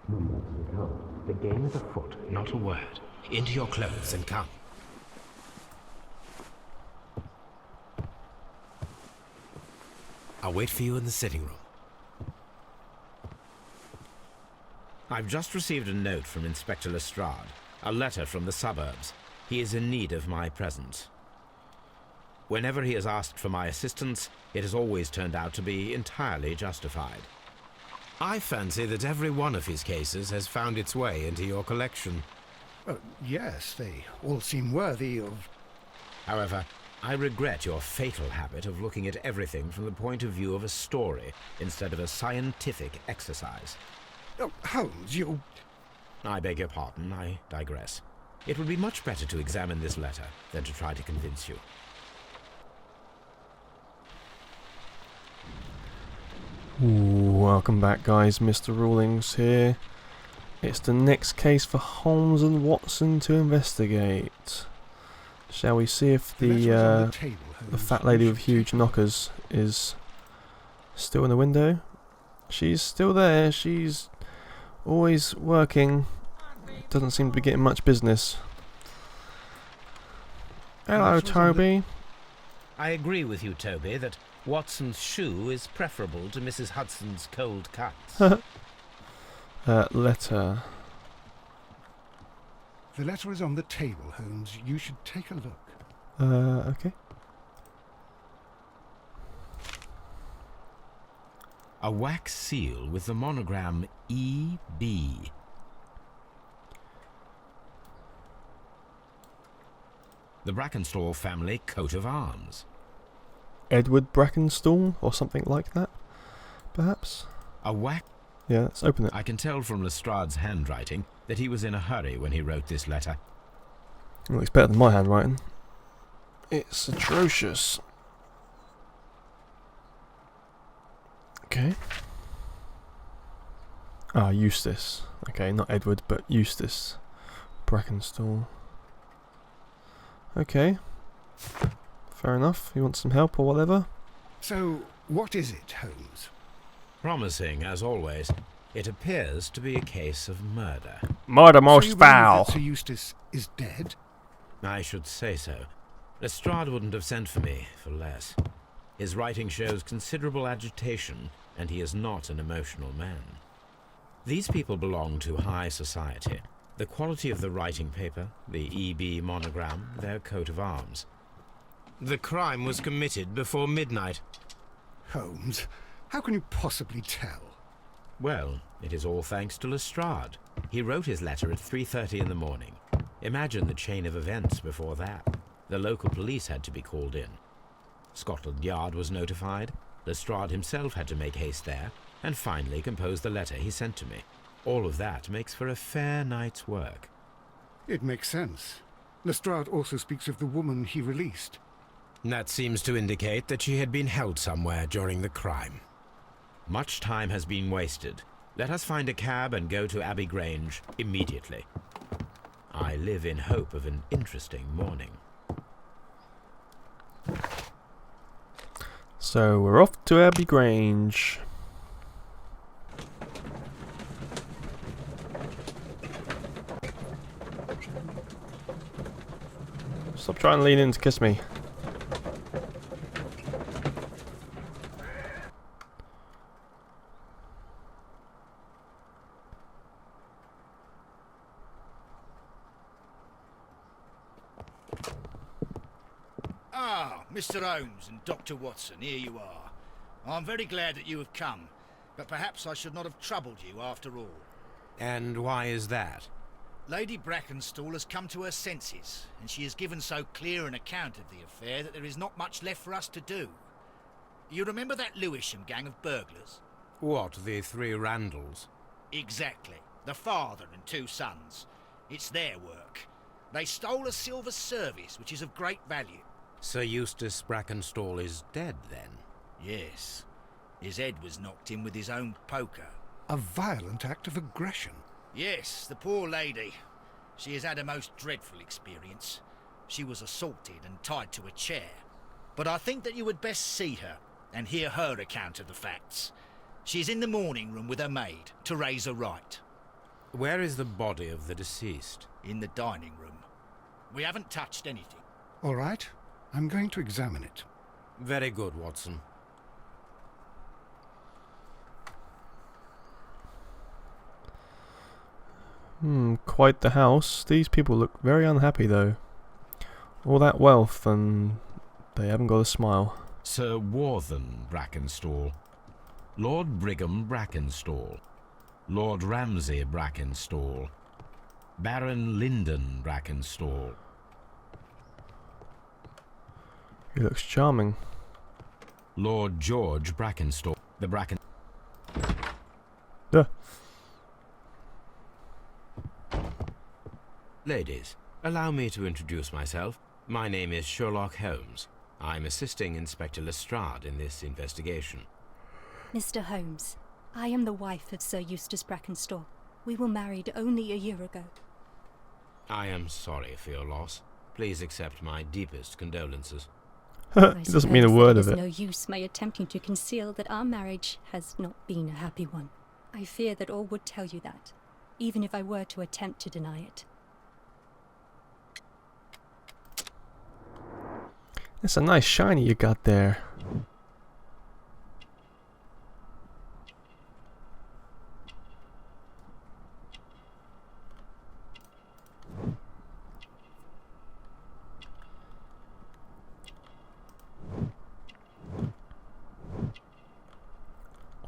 Come. The game is afoot, not a word. Into your clothes and come. I'll wait for you in the sitting room. I've just received a note from Inspector Lestrade, a letter from the suburbs. He is in need of my presence. Whenever he has asked for my assistance, it has always turned out to be entirely justified. I fancy that every one of his cases has found its way into your collection. Yes, they all seem worthy of... However, I regret your fatal habit of looking at everything from the point of view of a story instead of a scientific exercise. Oh, Holmes, you... I beg your pardon, I digress. It would be much better to examine this letter than to try to convince you. Welcome back, guys. Mr. Rawlings here. It's the next case for Holmes and Watson to investigate. Shall we see if the fat lady with huge knockers is still in the window? She's still there. She's always working. Doesn't seem to be getting much business. Hello, Toby. I agree with you, Toby, that Watson's shoe is preferable to Mrs. Hudson's cold cuts. Letter. The letter is on the table, Holmes. You should take a look. Okay. A wax seal with the monogram E.B. The Brackenstall family coat of arms. Edward Brackenstall, or something like that, perhaps? A wax... Yeah, let's open it. I can tell from Lestrade's handwriting that he was in a hurry when he wrote this letter. Well, it's better than my handwriting. It's atrocious. Okay. Ah, Eustace. Okay, not Edward, but Eustace Brackenstall. Okay. Fair enough. You want some help or whatever? So, what is it, Holmes? Promising, as always. It appears to be a case of murder. Murder So most you believe foul. that Sir Eustace is dead? I should say so. Lestrade wouldn't have sent for me for less. His writing shows considerable agitation, and he is not an emotional man. These people belong to high society. The quality of the writing paper, the E.B. monogram, their coat of arms. The crime was committed before midnight. Holmes, how can you possibly tell? Well, it is all thanks to Lestrade. He wrote his letter at 3:30 in the morning. Imagine the chain of events before that. The local police had to be called in. Scotland Yard was notified. Lestrade himself had to make haste there, and finally compose the letter he sent to me. All of that makes for a fair night's work. It makes sense. Lestrade also speaks of the woman he released. That seems to indicate that she had been held somewhere during the crime. Much time has been wasted. Let us find a cab and go to Abbey Grange immediately. I live in hope of an interesting morning. So we're off to Abbey Grange. Stop trying to lean in to kiss me. Ah, Mr. Holmes and Dr. Watson, here you are. I'm very glad that you have come, but perhaps I should not have troubled you after all. And why is that? Lady Brackenstall has come to her senses, and she has given so clear an account of the affair that there is not much left for us to do. You remember that Lewisham gang of burglars? What, the three Randalls? Exactly. The father and two sons. It's their work. They stole a silver service, which is of great value. Sir Eustace Brackenstall is dead, then? Yes. His head was knocked in with his own poker. A violent act of aggression. Yes, the poor lady. She has had a most dreadful experience. She was assaulted and tied to a chair. But I think that you would best see her and hear her account of the facts. She is in the morning room with her maid, Teresa Wright. Where is the body of the deceased? In the dining room. We haven't touched anything. All right, I'm going to examine it. Very good, Watson. Quite the house. These people look very unhappy though. All that wealth and they haven't got a smile. Sir Warthen Brackenstall, Lord Brigham Brackenstall, Lord Ramsay Brackenstall, Baron Lyndon Brackenstall. He looks charming. Lord George Brackenstall, the Bracken... Duh. Ladies, allow me to introduce myself. My name is Sherlock Holmes. I'm assisting Inspector Lestrade in this investigation. Mr. Holmes, I am the wife of Sir Eustace Brackenstall. We were married only a year ago. I am sorry for your loss. Please accept my deepest condolences. He doesn't mean a word of it. There's no use my attempting to conceal that our marriage has not been a happy one. I fear that all would tell you that, even if I were to attempt to deny it. It's a nice shiny you got there.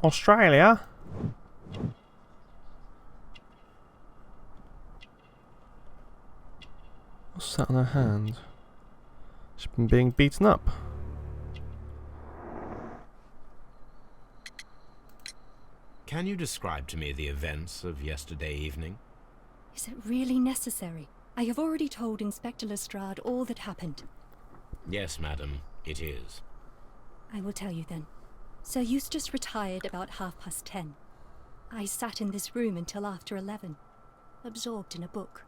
Australia? What's that on her hand? She's been being beaten up. Can you describe to me the events of yesterday evening? Is it really necessary? I have already told Inspector Lestrade all that happened. Yes, madam, it is. I will tell you then. Sir Eustace retired about 10:30. I sat in this room until after 11, absorbed in a book.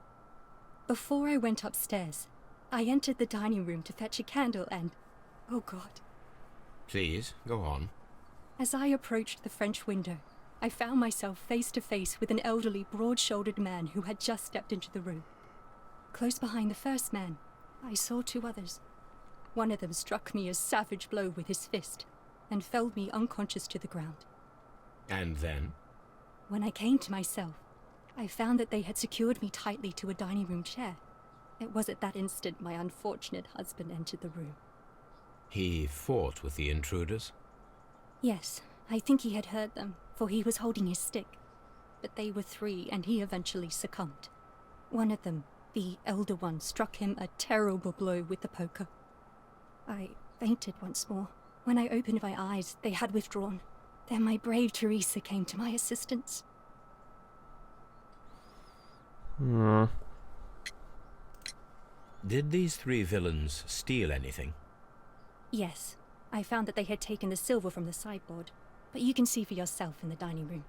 Before I went upstairs, I entered the dining room to fetch a candle and... oh God. Please, go on. As I approached the French window, I found myself face to face with an elderly, broad-shouldered man who had just stepped into the room. Close behind the first man, I saw two others. One of them struck me a savage blow with his fist and felled me unconscious to the ground. And then? When I came to myself, I found that they had secured me tightly to a dining room chair. It was at that instant my unfortunate husband entered the room. He fought with the intruders? Yes, I think he had heard them, for he was holding his stick. But they were three, and he eventually succumbed. One of them, the elder one, struck him a terrible blow with the poker. I fainted once more. When I opened my eyes, they had withdrawn. Then my brave Teresa came to my assistance. Did these three villains steal anything? Yes, I found that they had taken the silver from the sideboard, but you can see for yourself in the dining room.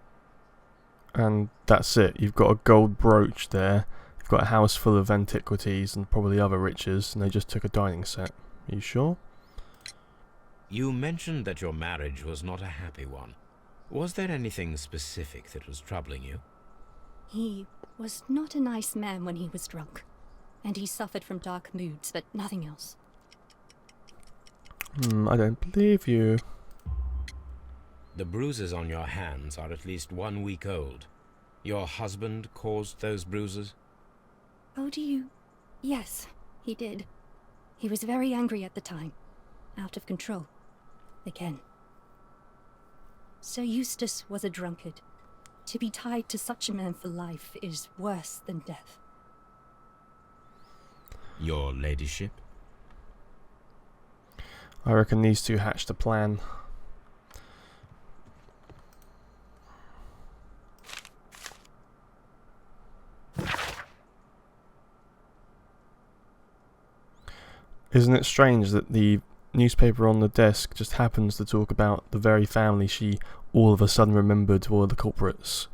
And that's it. You've got a gold brooch there. You've got a house full of antiquities and probably other riches, and they just took a dining set. Are you sure? You mentioned that your marriage was not a happy one. Was there anything specific that was troubling you? He was not a nice man when he was drunk, and he suffered from dark moods, but nothing else. I don't believe you. The bruises on your hands are at least 1 week old. Your husband caused those bruises? Oh, do you? Yes, he did. He was very angry at the time. Out of control. Again. Sir Eustace was a drunkard. To be tied to such a man for life is worse than death. Your ladyship? I reckon these two hatched a plan. Isn't it strange that the newspaper on the desk just happens to talk about the very family she all of a sudden remembered were the culprits?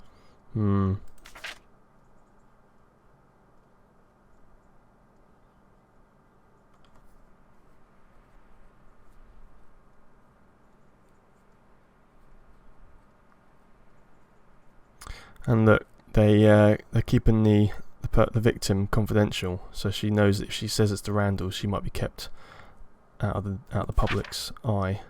And look, they're keeping the victim confidential, so she knows that if she says it's the Randalls, she might be kept out of the public's eye.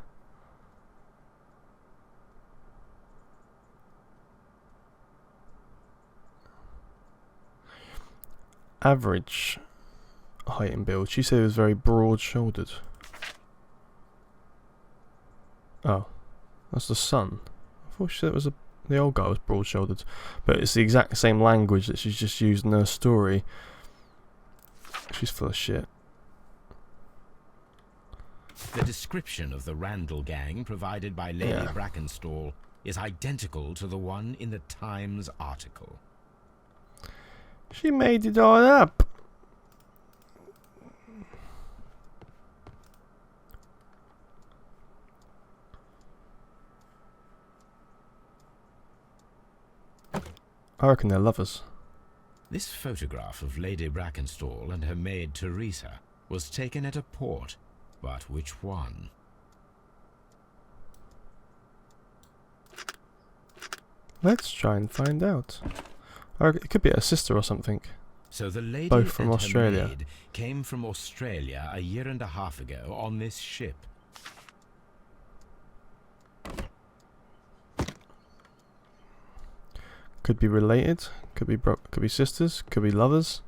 Average height and build. She said it was very broad-shouldered. Oh, that's the son. I thought she said it was the old guy was broad-shouldered, but it's the exact same language that she's just used in her story. She's full of shit. The description of the Randall gang provided by Lady Brackenstall is identical to the one in the Times article. She made it all up. I reckon they're lovers. This photograph of Lady Brackenstall and her maid Teresa was taken at a port, but which one? Let's try and find out. It could be her sister or something. So the lady Both from and Australia. her maid came from Australia a year and a half ago on this ship. Could be related. Could be sisters. Could be lovers.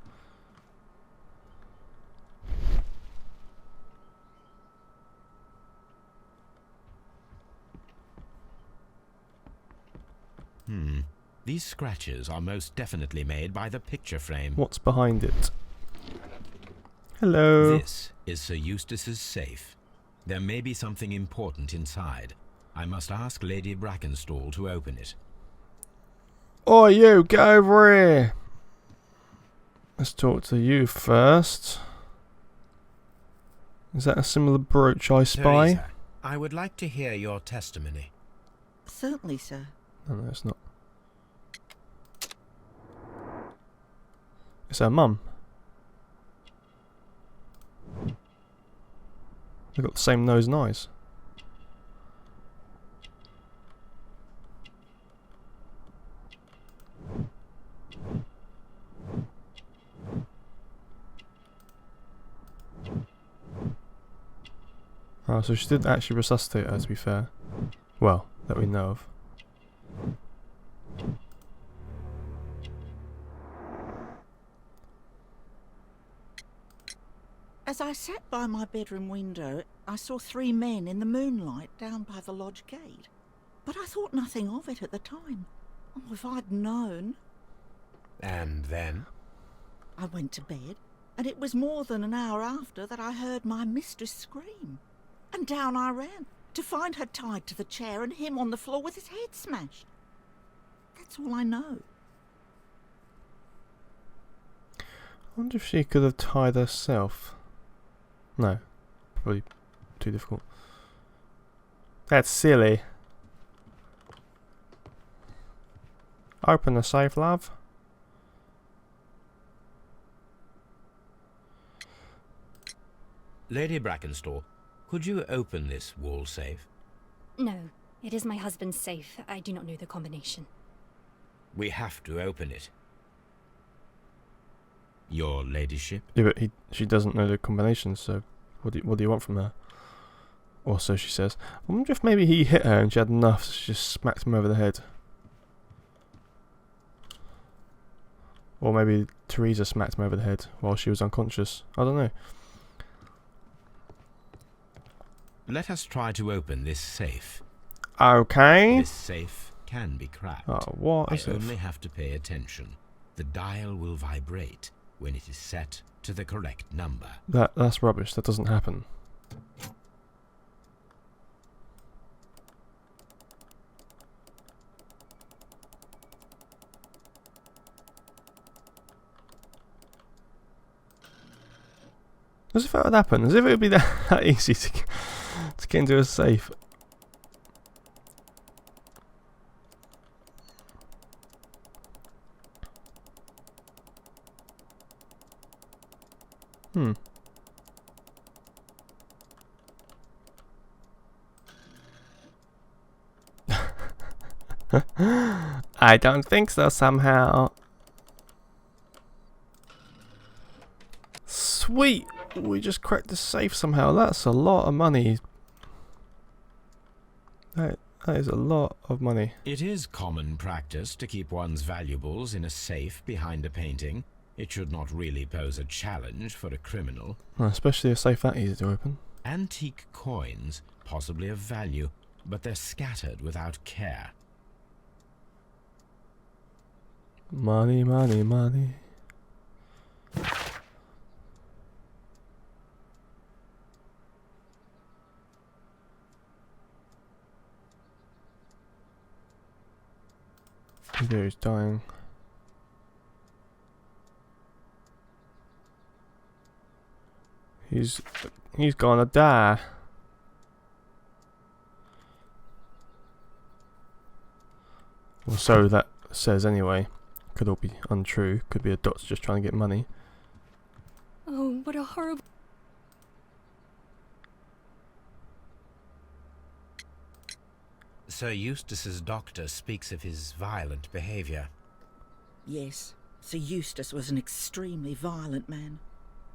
These scratches are most definitely made by the picture frame. What's behind it? Hello. This is Sir Eustace's safe. There may be something important inside. I must ask Lady Brackenstall to open it. Oh, you, get over here. Let's talk to you first. Is that a similar brooch I spy? Teresa, I would like to hear your testimony. Certainly, sir. No, it's not. It's her mum. They've got the same nose and eyes. Oh, so she did actually resuscitate her, to be fair. Well, that we know of. As I sat by my bedroom window, I saw 3 men in the moonlight down by the lodge gate. But I thought nothing of it at the time. Oh, if I'd known. And then? I went to bed, and it was more than an hour after that I heard my mistress scream. And down I ran, to find her tied to the chair and him on the floor with his head smashed. That's all I know. I wonder if she could have tied herself. No, probably too difficult. That's silly. Open the safe, love. Lady Brackenstall, could you open this wall safe? No, it is my husband's safe. I do not know the combination. We have to open it. Your ladyship? Yeah, but she doesn't know the combinations, so what do you want from her? Or so she says. I wonder if maybe he hit her and she had enough, so she just smacked him over the head. Or maybe Teresa smacked him over the head while she was unconscious. I don't know. Let us try to open this safe. Okay. This safe can be cracked. Oh, what I is it? only have to pay attention. The dial will vibrate when it is set to the correct number. That's rubbish. That doesn't happen. As if that would happen. As if it would be that easy to get into a safe. I don't think so somehow. Sweet! We just cracked the safe somehow. That's a lot of money. That is a lot of money. It is common practice to keep one's valuables in a safe behind a painting. It should not really pose a challenge for a criminal. Especially a safe that easy to open. Antique coins, possibly of value, but they're scattered without care. Money, money, money. He's dying. He's gonna die. Well, so that says anyway. Could all be untrue. Could be a doctor just trying to get money. Oh, what a horrible... Sir Eustace's doctor speaks of his violent behaviour. Yes, Sir Eustace was an extremely violent man.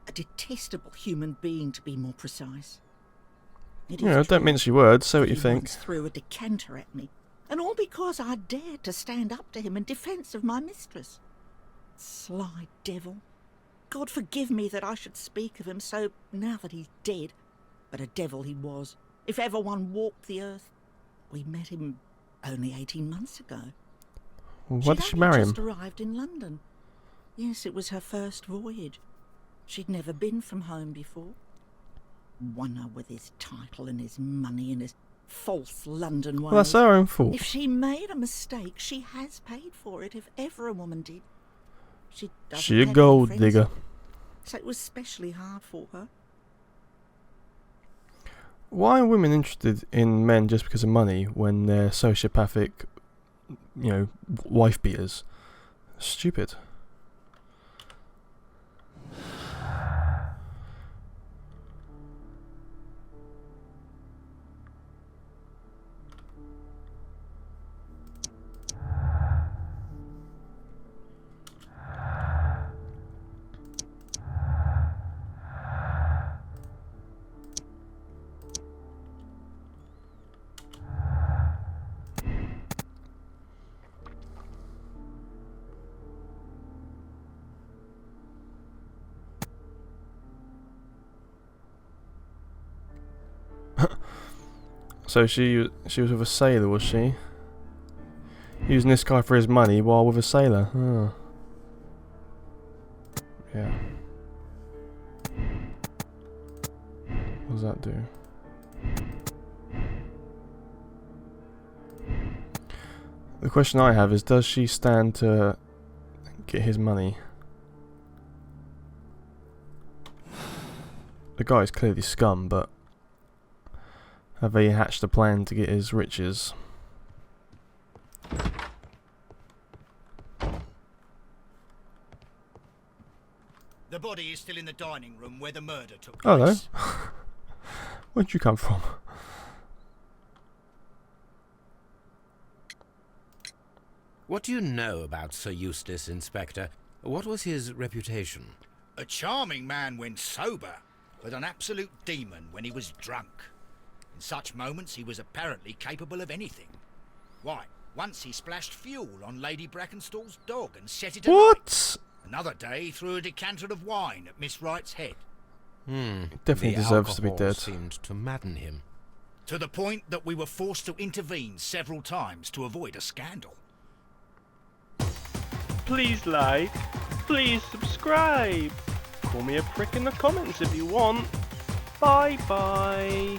A detestable human being, to be more precise. It is Yeah, true don't mince your words. Say what you he think. once threw a decanter at me, and all because I dared to stand up to him in defence of my mistress. Sly devil. God forgive me that I should speak of him so now that he's dead. But a devil he was, if ever one walked the earth. We met him only 18 months ago. Why did she She'd marry only him? just arrived in London. Yes, it was her first voyage. She'd never been from home before. Wonder with his title and his money and his false London ways. Well, that's her own fault. If she made a mistake, she has paid for it, if ever a woman did. She doesn't She a have any gold friends, digger. so it was especially hard for her. Why are women interested in men just because of money when they're sociopathic, wife beaters? Stupid. So she was with a sailor, was she? Using this guy for his money while with a sailor. Oh. Yeah. What does that do? The question I have is, does she stand to get his money? The guy's clearly scum, but have they hatched a plan to get his riches? The body is still in the dining room where the murder took Hello. place. Where'd you come from? What do you know about Sir Eustace, Inspector? What was his reputation? A charming man when sober, but an absolute demon when he was drunk. In such moments he was apparently capable of anything. Why, once he splashed fuel on Lady Brackenstall's dog and set it alight. What? Another day he threw a decanter of wine at Miss Wright's head. Definitely The deserves to be alcohol dead. seemed to madden him. To the point that we were forced to intervene several times to avoid a scandal. Please like, please subscribe. Call me a prick in the comments if you want. Bye bye.